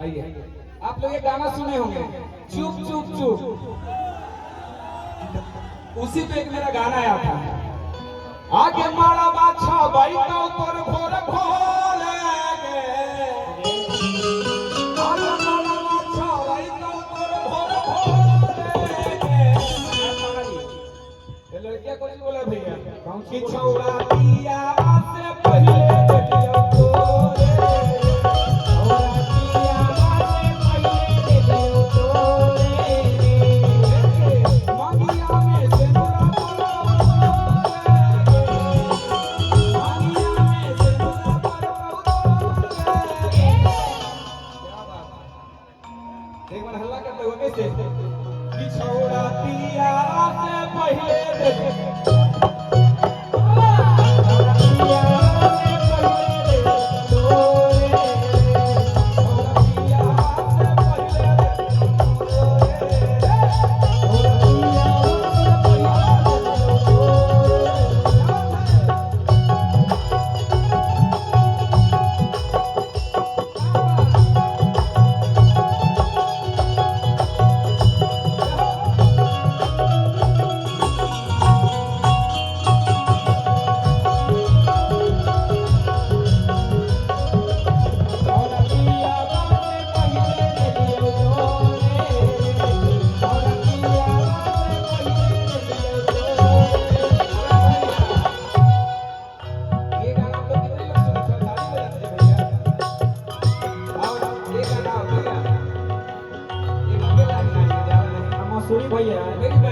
आइए, आप लोग ये गाना सुने होंगे, चुप चुप चुप। उसी पे एक मेरा गाना आया था, आगे मारा बाछा भाई का ऊपर भोर भोले गे, आगे मारा बाछा भाई का ऊपर भोर भोले गे। ये लड़कियां कुछ बोले भैया, कौन सी छौड़ा पिया से पहले देखियो तोरे, छौड़ा पिया से पहले देखियो तोरे, मांगिया में सिंदूर एक बार हल्ला करते हुए कैसे, कि छौड़ा पिया से पहले देखे